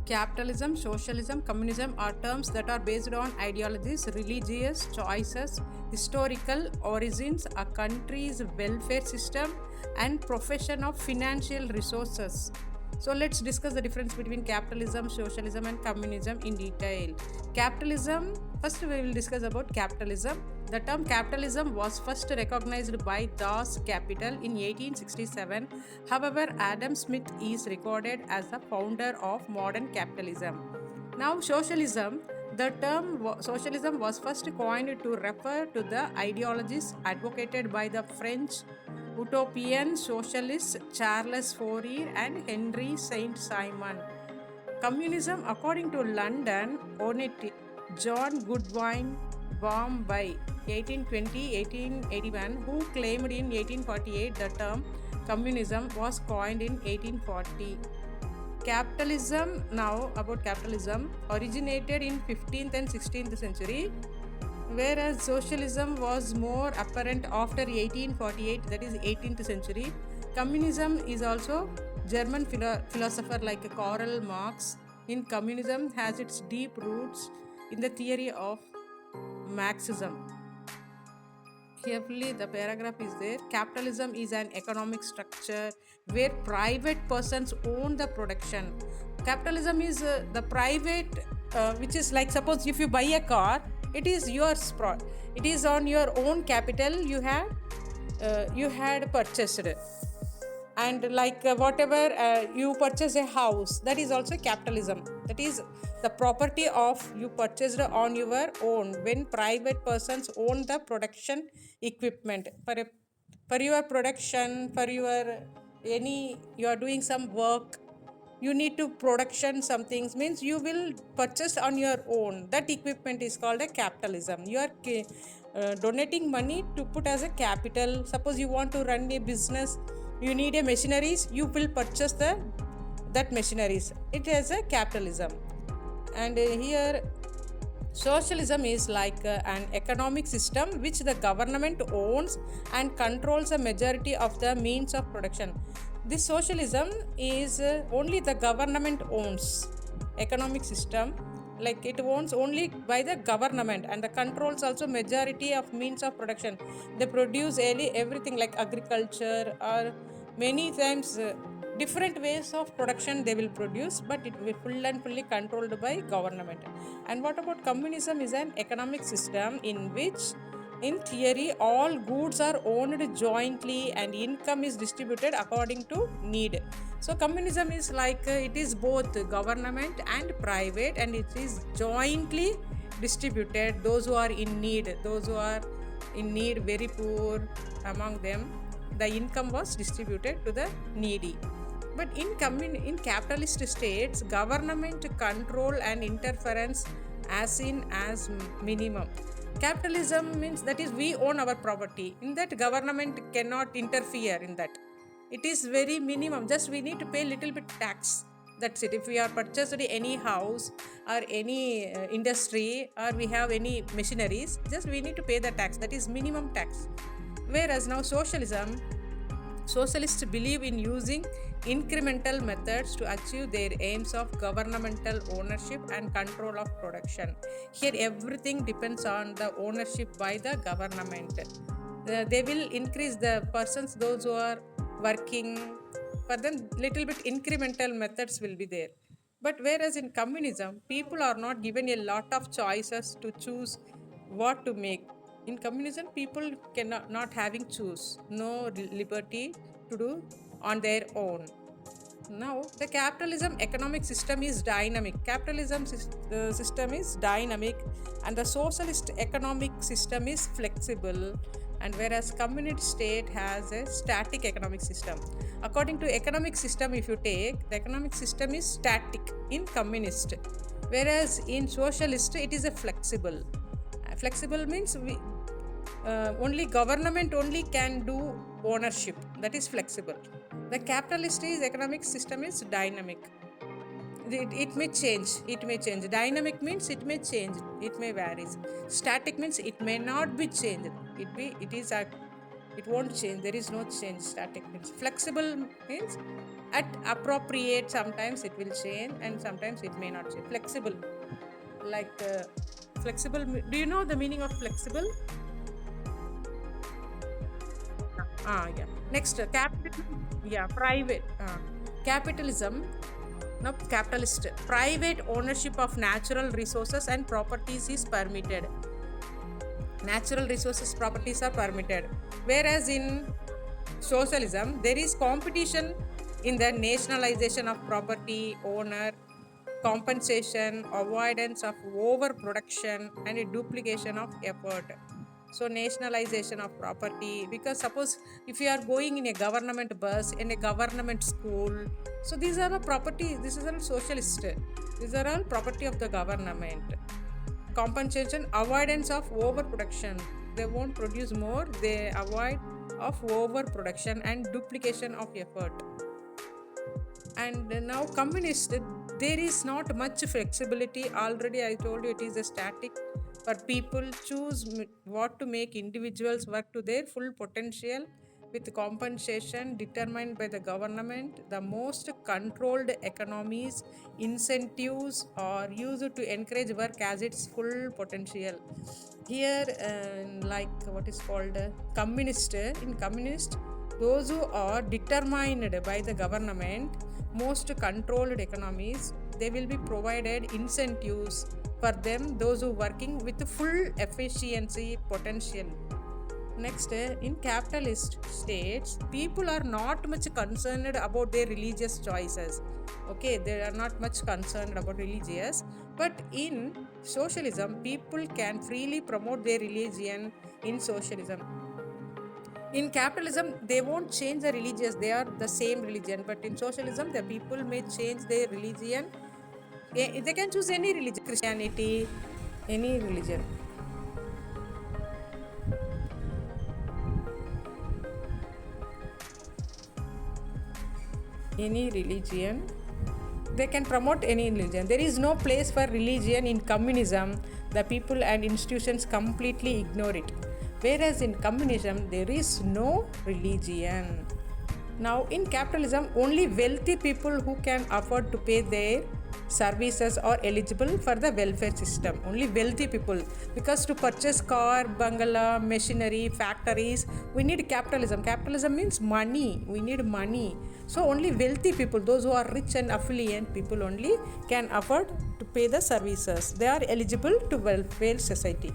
Capitalism, socialism, communism are terms that are based on ideologies, religious choices, historical origins, a country's welfare system, and profession of financial resources. So let's discuss the difference between capitalism, socialism, and communism in detail. Capitalism, first we will discuss about capitalism. The term capitalism was first recognized by Das Kapital in 1867. However, Adam Smith is recorded as the founder of modern capitalism. Now, socialism. The term socialism was first coined to refer to the ideologies advocated by the French utopian socialists Charles Fourier and Henry Saint Simon. Communism, according to London Onetti, John Goodwin Bombay 1820-1881, who claimed in 1848 the term communism was coined in 1840. Capitalism, now about capitalism, originated in 15th and 16th century, whereas socialism was more apparent after 1848, that is 18th century. Communism is also German philosopher like Karl Marx. In communism has its deep roots in the theory of Marxism. Carefully, the paragraph is there. Capitalism is an economic structure where private persons own the production. Capitalism is the private, which is like, suppose if you buy a car, it is yours. It is on your own capital you had purchased. And like whatever you purchase a house, that is also capitalism. That is the property of you purchased on your own, when private persons own the production equipment for your production, for your any you are doing some work, you need to production some things, means you will purchase on your own. That equipment is called a capitalism. You are donating money to put as a capital. Suppose you want to run a business, you need a machineries, you will purchase that machineries. It is a capitalism. And here socialism is like an economic system which the government owns and controls a majority of the means of production. This socialism is only the government owns economic system, like it owns only by the government, and the controls also majority of means of production. They produce everything like agriculture or many times different ways of production they will produce, but it will be full and fully controlled by government. And what about communism? Is an economic system in which in theory all goods are owned jointly and income is distributed according to need. So communism is like it is both government and private, and it is jointly distributed. Those who are in need, very poor among them, the income was distributed to the needy. But in capitalist states, government control and interference as in as minimum. Capitalism means that is we own our property. In that, government cannot interfere in that. It is very minimum. Just we need to pay little bit tax. That's it. If we are purchased any house or any industry, or we have any machineries, just we need to pay the tax. That is minimum tax. Whereas now socialists believe in using incremental methods to achieve their aims of governmental ownership and control of production. Here everything depends on the ownership by the government. They will increase the persons, those who are working, but then little bit incremental methods will be there. But whereas in communism, people are not given a lot of choices to choose what to make. In communism, people cannot not having choose, no liberty to do on their own. Now, the capitalism economic system is dynamic. Capitalism system is dynamic, and the socialist economic system is flexible. And whereas communist state has a static economic system. According to economic system, if you take, the economic system is static in communist, whereas in socialist it is a flexible. Flexible means only government only can do ownership. That is flexible. The capitalist economic system is dynamic. It may change. Dynamic means it may change, it may vary. Static means it may not be changed. It won't change. There is no change. Static means. Flexible means At appropriate, sometimes it will change and sometimes it may not change. Flexible, like flexible. Do you know the meaning of flexible? Yeah. Next, capital. Yeah, private. Capitalism. No, capitalist. Private ownership of natural resources and properties is permitted. Natural resources properties are permitted, whereas in socialism there is competition in the nationalization of property owner, compensation, avoidance of overproduction, and a duplication of effort. So nationalization of property, because suppose if you are going in a government bus, in a government school, so these are the property, this is all socialist, these are all property of the government. Compensation, avoidance of overproduction, they won't produce more, they avoid of overproduction and duplication of effort. And now communist, there is not much flexibility. Already I told you it is a static, for people choose what to make individuals work to their full potential with compensation determined by the government. The most controlled economies, incentives are used to encourage work as its full potential. Here like what is called communist, in communist, those who are determined by the government, most controlled economies, they will be provided incentives for them, those who working with full efficiency potential. Next, in capitalist states, people are not much concerned about their religious choices. Okay, they are not much concerned about religious. But in socialism, people can freely promote their religion in socialism. In capitalism, they won't change the religious, they are the same religion. But in socialism, the people may change their religion. They can choose any religion, Christianity, any religion. Any religion, they can promote any religion. There is no place for religion in communism. The people and institutions completely ignore it, whereas in communism there is no religion. Now in capitalism, only wealthy people who can afford to pay their services are eligible for the welfare system. Only wealthy people, because to purchase car, bungalow, machinery, factories, we need capitalism. Capitalism means money, we need money. So only wealthy people, those who are rich and affluent people only, can afford to pay the services. They are eligible to welfare society.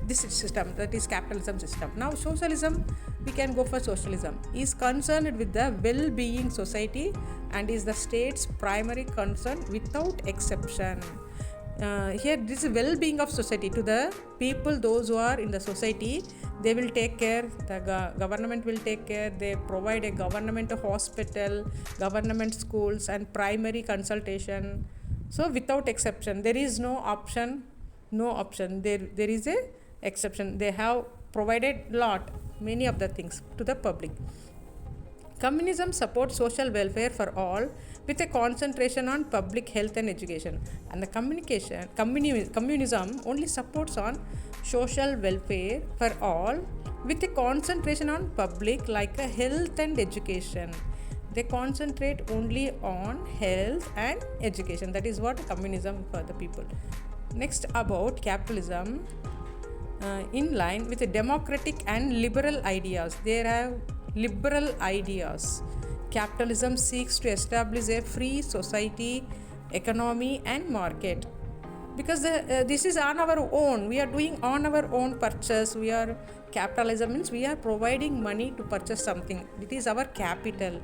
This system, that is capitalism system. Now socialism, we can go for socialism, is concerned with the well-being society and is the state's primary concern without exception. Here this is well-being of society. To the people, those who are in the society, they will take care, the government will take care, they provide a government hospital, government schools and primary consultation. So without exception, there is no option, there is a exception. They have provided many of the things to the public. Communism supports social welfare for all with a concentration on public health and education. And the communism only supports on social welfare for all with a concentration on public like a health and education. They concentrate only on health and education. That is what communism for the people. Next, about capitalism, in line with the democratic and liberal ideas. There are liberal ideas. Capitalism seeks to establish a free society, economy and market. Because this is on our own, we are doing on our own purchase. We are, capitalism means we are providing money to purchase something. It is our capital.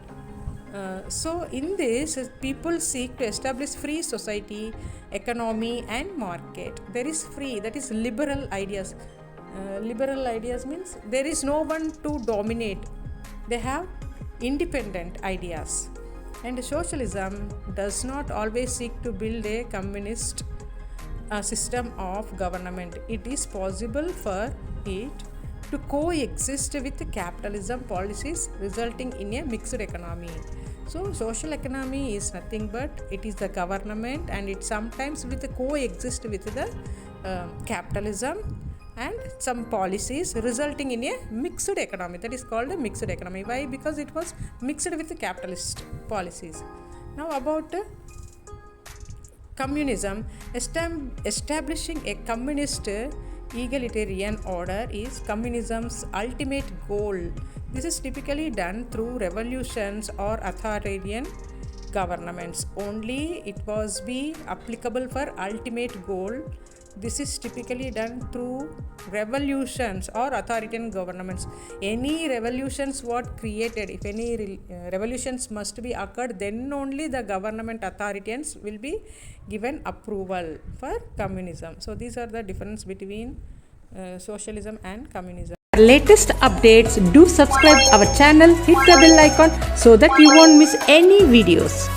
So in this, people seek to establish free society, economy and market. There is free, that is liberal ideas. Liberal ideas means there is no one to dominate. They have independent ideas. And socialism does not always seek to build a communist system of government. It is possible for it to coexist with capitalism policies, resulting in a mixed economy. So social economy is nothing but it is the government, and it sometimes with coexist with the capitalism. and some policies resulting in a mixed economy, that is called a mixed economy. Why? Because it was mixed with the capitalist policies. Now about communism. Establishing a communist egalitarian order is communism's ultimate goal. This is typically done through revolutions or authoritarian governments. Only it was be applicable for ultimate goal. This is typically done through revolutions or authoritarian governments. Any revolutions what created, if any revolutions must be occurred, then only the government authoritarians will be given approval for communism. So these are the difference between socialism and communism. Latest updates, do subscribe our channel, hit the bell icon so that you won't miss any videos.